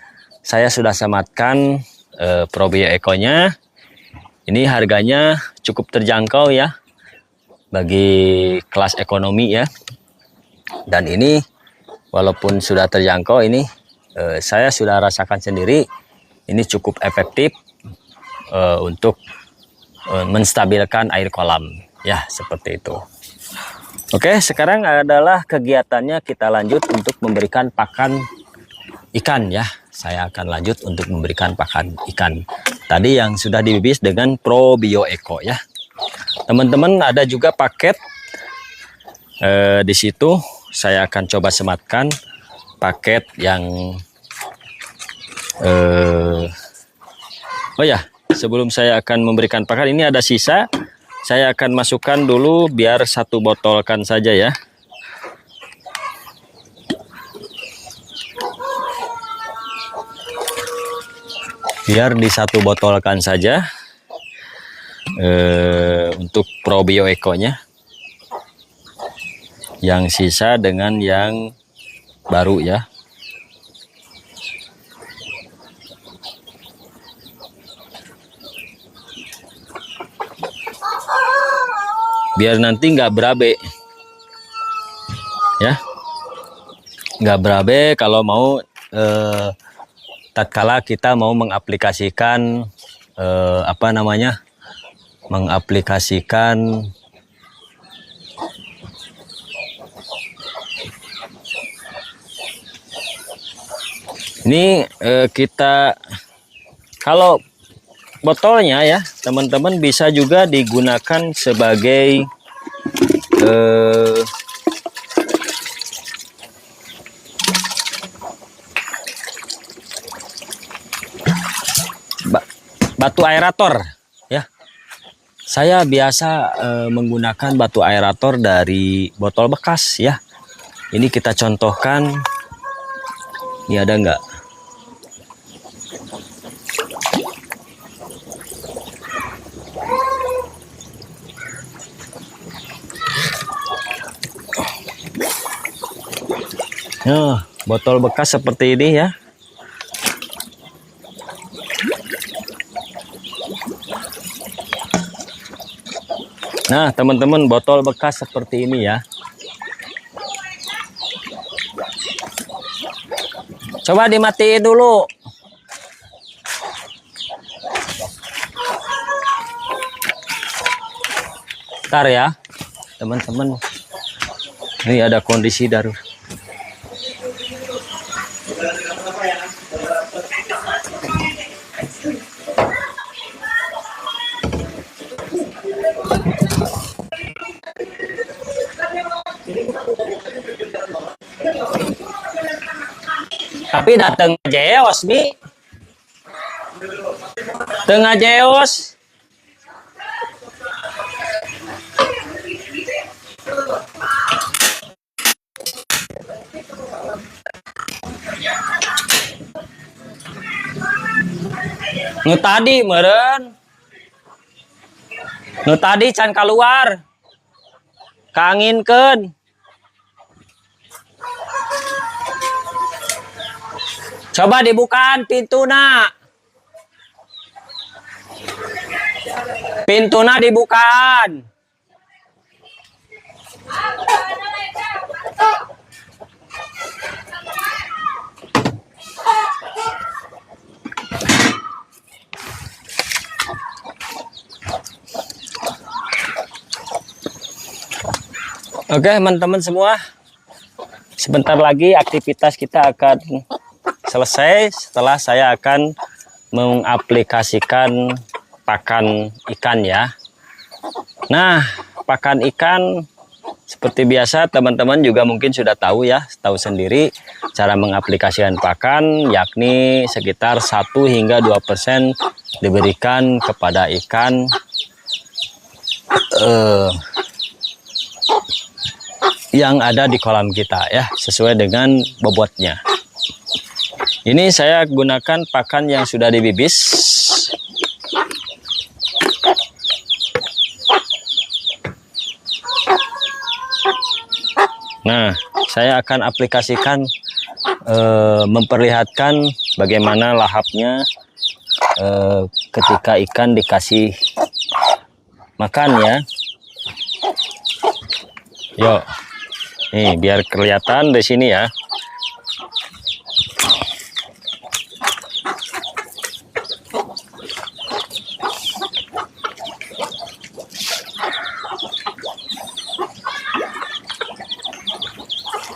saya sudah sematkan Probio Eco-nya. Ini harganya cukup terjangkau ya bagi kelas ekonomi ya. Dan ini walaupun sudah terjangkau, ini saya sudah rasakan sendiri, ini cukup efektif untuk menstabilkan air kolam ya, seperti itu. Oke, sekarang adalah kegiatannya, kita lanjut untuk memberikan pakan ikan ya. Saya akan lanjut untuk memberikan pakan ikan tadi yang sudah dibibis dengan Probio Eco ya. Teman-teman, ada juga paket di situ. Saya akan coba sematkan paket yang oh ya, sebelum saya akan memberikan pakan, ini ada sisa. Saya akan masukkan dulu biar satu botolkan saja ya. Biar di satu botolkan saja untuk Probio Eco-nya. Yang sisa dengan yang baru ya. Biar nanti nggak berabe ya, nggak berabe kalau mau tatkala kita mau mengaplikasikan mengaplikasikan ini kita, kalau botolnya ya teman-teman bisa juga digunakan sebagai batu aerator ya. Saya biasa menggunakan batu aerator dari botol bekas ya. Ini kita contohkan, ini ada enggak? Nah, botol bekas seperti ini ya. Nah, teman-teman, botol bekas seperti ini ya. Coba dimatiin dulu. Bentar ya, teman-teman. Ini ada kondisi darurat. Tapi datang jeos Mi, tengah jeos. Nu tadi meren, nu tadi can keluar, kanginkeun. Coba dibukaan pintuna. Pintuna dibukaan. Oke teman-teman semua, sebentar lagi aktivitas kita akan selesai setelah saya akan mengaplikasikan pakan ikan ya. Nah, pakan ikan seperti biasa teman-teman juga mungkin sudah tahu ya, tahu sendiri cara mengaplikasikan pakan, yakni sekitar 1 hingga 2% diberikan kepada ikan yang ada di kolam kita ya, sesuai dengan bobotnya. Ini saya gunakan pakan yang sudah dibibis. Nah, saya akan aplikasikan memperlihatkan bagaimana lahapnya ketika ikan dikasih makan ya. Yuk, nih biar kelihatan di sini ya.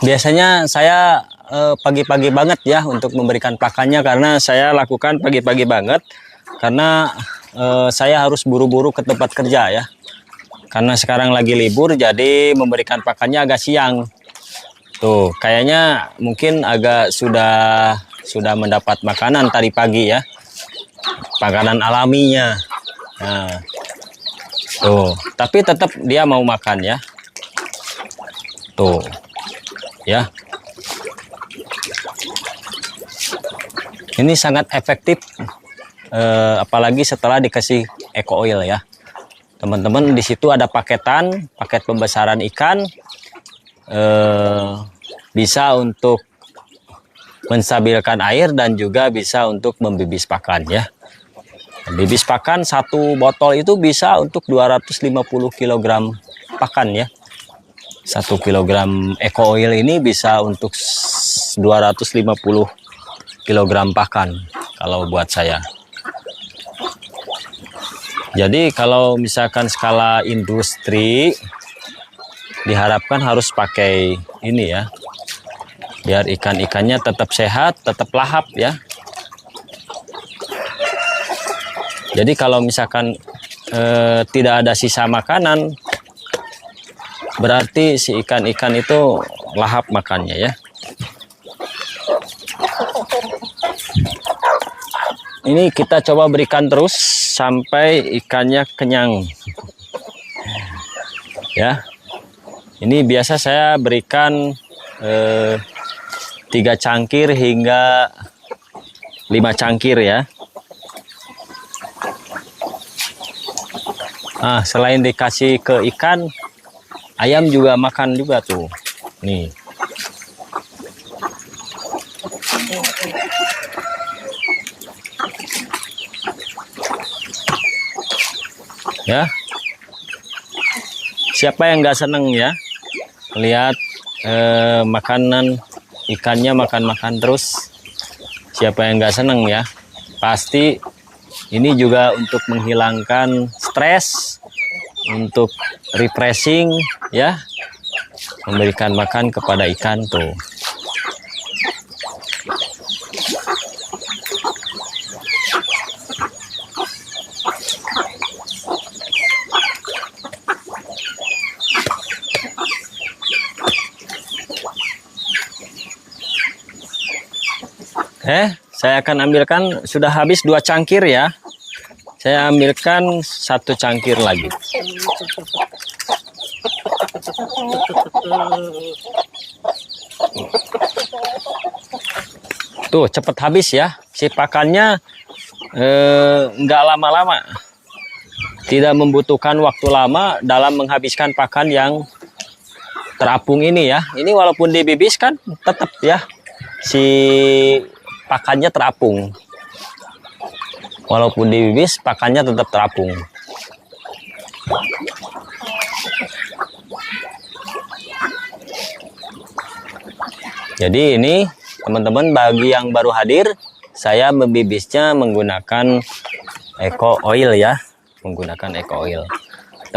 Biasanya saya pagi-pagi banget ya untuk memberikan pakannya, karena saya lakukan pagi-pagi banget karena saya harus buru-buru ke tempat kerja ya. Karena sekarang lagi libur, jadi memberikan pakannya agak siang. Tuh, kayaknya mungkin agak sudah mendapat makanan tadi pagi ya. Makanan alaminya. Nah, tuh, tapi tetap dia mau makan ya. Tuh. Ya, ini sangat efektif, apalagi setelah dikasih eco oil ya, teman-teman. Di situ ada paket pembesaran ikan, bisa untuk menstabilkan air dan juga bisa untuk membibis pakan ya. Bibis pakan satu botol itu bisa untuk 250 kg pakan ya. 1 kg eco oil ini bisa untuk 250 kg pakan kalau buat saya. Jadi kalau misalkan skala industri diharapkan harus pakai ini ya, biar ikan-ikannya tetap sehat, tetap lahap ya. Jadi kalau misalkan tidak ada sisa makanan, berarti si ikan-ikan itu lahap makannya ya. Ini kita coba berikan terus sampai ikannya kenyang. Ya. Ini biasa saya berikan 3 cangkir hingga 5 cangkir ya. Nah, selain dikasih ke ikan, ayam juga makan juga tuh. Nih. Ya. Siapa yang nggak seneng ya lihat makanan ikannya makan-makan terus? Siapa yang nggak seneng ya? Pasti ini juga untuk menghilangkan stres, untuk refreshing ya, memberikan makan kepada ikan tuh. Saya akan ambilkan, sudah habis 2 cangkir ya. Saya ambilkan 1 cangkir lagi. Tuh cepat habis ya. Si pakannya nggak lama-lama. Tidak membutuhkan waktu lama dalam menghabiskan pakan yang terapung ini ya. Ini walaupun dibibis kan tetap ya si pakannya terapung. Walaupun dibibis, pakannya tetap terapung. Jadi ini teman-teman, bagi yang baru hadir, saya membibisnya menggunakan eco oil ya, menggunakan eco oil.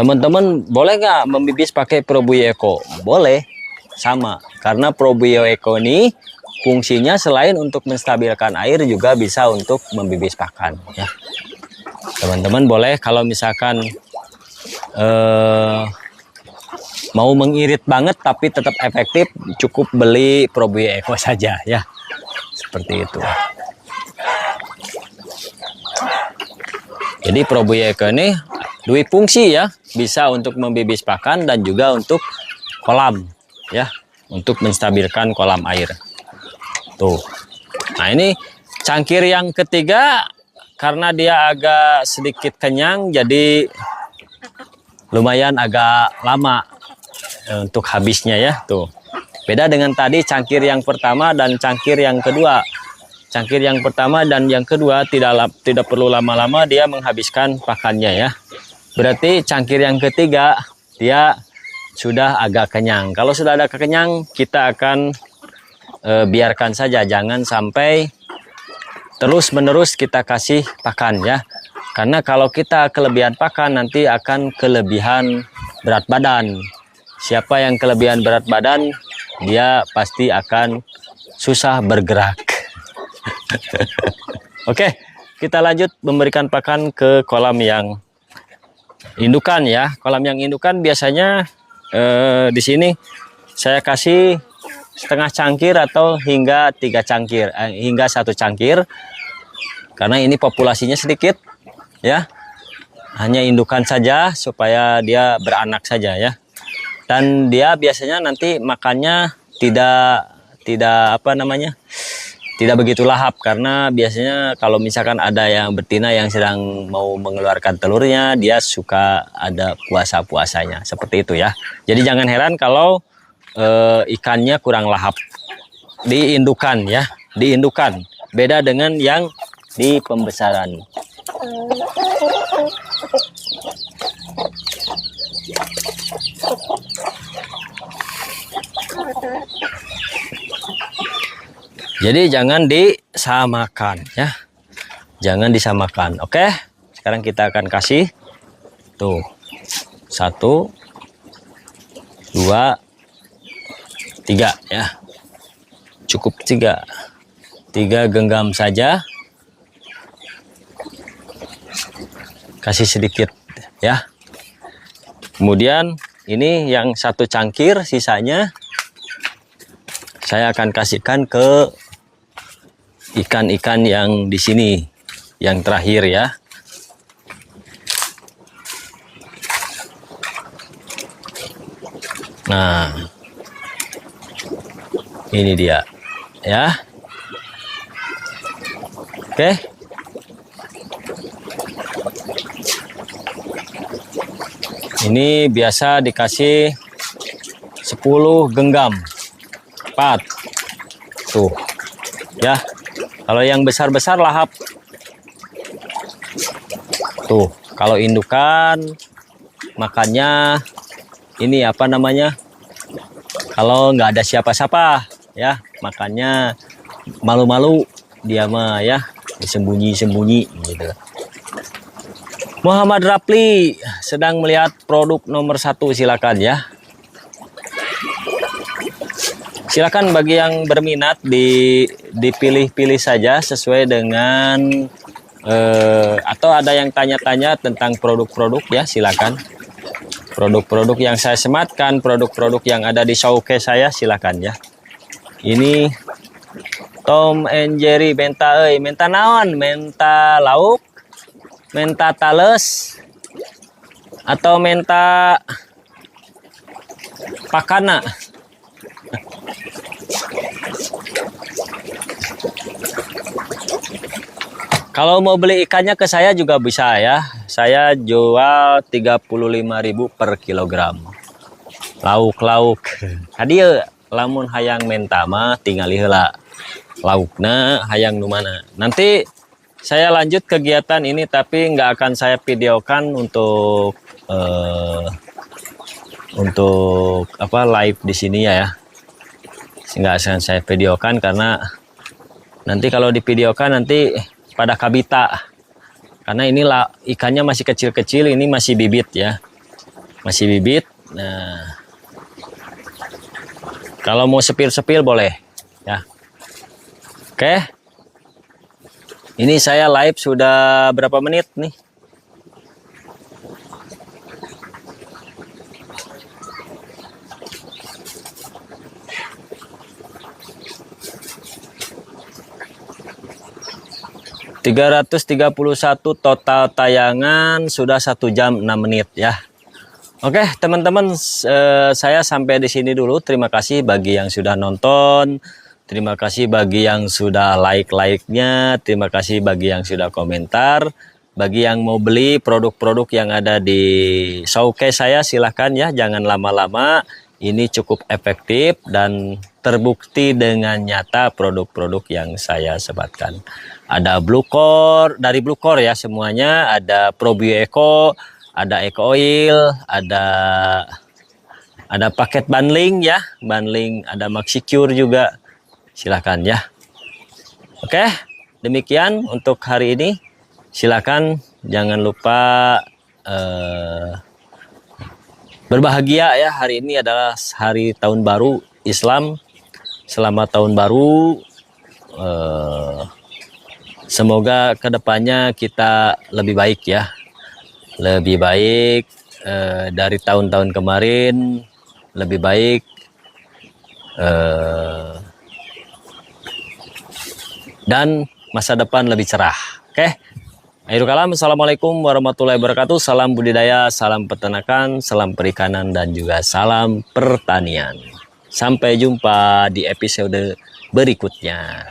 Teman-teman boleh nggak membibis pakai Probio Eco? Boleh, sama. Karena Probio Eco ini fungsinya selain untuk menstabilkan air juga bisa untuk membibis pakan ya. Teman-teman boleh kalau misalkan mau mengirit banget tapi tetap efektif, cukup beli Probio Eco saja ya. Seperti itu. Jadi Probio Eco ini dua fungsi ya, bisa untuk membibis pakan dan juga untuk kolam ya, untuk menstabilkan kolam air. Tuh. Nah, ini cangkir yang ketiga karena dia agak sedikit kenyang jadi lumayan agak lama untuk habisnya ya. Tuh. Beda dengan tadi cangkir yang pertama dan cangkir yang kedua. Cangkir yang pertama dan yang kedua tidak perlu lama-lama dia menghabiskan pakannya ya. Berarti cangkir yang ketiga dia sudah agak kenyang. Kalau sudah ada kenyang, kita akan biarkan saja, jangan sampai terus-menerus kita kasih pakan ya. Karena kalau kita kelebihan pakan nanti akan kelebihan berat badan. Siapa yang kelebihan berat badan, dia pasti akan susah bergerak. Oke, kita lanjut memberikan pakan ke kolam yang indukan ya. Kolam yang indukan biasanya di sini saya kasih setengah cangkir atau hingga 3 cangkir, hingga 1 cangkir. Karena ini populasinya sedikit ya. Hanya indukan saja supaya dia beranak saja ya. Dan dia biasanya nanti makannya tidak apa namanya? Tidak begitu lahap, karena biasanya kalau misalkan ada yang betina yang sedang mau mengeluarkan telurnya, dia suka ada puasa-puasanya seperti itu ya. Jadi jangan heran kalau ikannya kurang lahap. Diindukan ya, diindukan. Beda dengan yang di pembesaran. Jadi jangan disamakan ya. Jangan disamakan. Oke. Sekarang kita akan kasih tuh 1 2 3 ya. Cukup 3 genggam saja. Kasih sedikit ya. Kemudian ini yang 1 cangkir, sisanya saya akan kasihkan ke ikan-ikan yang di sini, yang terakhir ya. Nah, ini dia ya. Oke. Ini biasa dikasih 10 genggam. 4 tuh ya. Kalau yang besar-besar lahap tuh. Kalau indukan makannya ini apa namanya, kalau nggak ada siapa-siapa ya, makannya malu-malu dia mah ya, disembunyi-sembunyi gitu. Muhammad Rapli sedang melihat produk nomor 1, silakan ya. Silakan bagi yang berminat dipilih-pilih saja sesuai dengan atau ada yang tanya-tanya tentang produk-produk ya, silakan. Produk-produk yang saya sematkan, produk-produk yang ada di showcase saya, silakan ya. Ini Tom and Jerry menta menta naon? Menta lauk, menta tales, atau menta pakana? Kalau mau beli ikannya ke saya juga bisa ya. Saya jual 35.000 per kilogram. Lauk-lauk. Hadiah lamun hayang menta mah tinggal heula. Laukna hayang nu mana. Nanti saya lanjut kegiatan ini tapi nggak akan saya videokan untuk apa live di sini ya. Nggak akan saya videokan karena nanti kalau divideokan nanti pada kabita, karena inilah ikannya masih kecil-kecil, ini masih bibit ya. masih bibit. Nah, kalau mau sepil-sepil boleh ya. Oke. Ini saya live sudah berapa menit nih? ...331 total tayangan, sudah 1 jam 6 menit ya. Oke teman-teman, saya sampai di sini dulu. Terima kasih bagi yang sudah nonton. Terima kasih bagi yang sudah like-nya. Terima kasih bagi yang sudah komentar. Bagi yang mau beli produk-produk yang ada di showcase saya, silahkan ya. Jangan lama-lama. Ini cukup efektif dan terbukti dengan nyata produk-produk yang saya sebatkan. Ada Blue Core, dari Blue Core ya semuanya. Ada Probio Eco, ada Eco Oil, ada paket bundling ya, bundling, ada Maxicure juga. Silakan ya. Oke, demikian untuk hari ini. Silakan jangan lupa berbahagia ya. Hari ini adalah hari tahun baru Islam. Selamat tahun baru. Semoga kedepannya kita lebih baik ya. Lebih baik dari tahun-tahun kemarin, lebih baik dan masa depan lebih cerah. Oke. Akhirul kalam, assalamualaikum warahmatullahi wabarakatuh. Salam budidaya, salam peternakan, salam perikanan, dan juga salam pertanian. Sampai jumpa di episode berikutnya.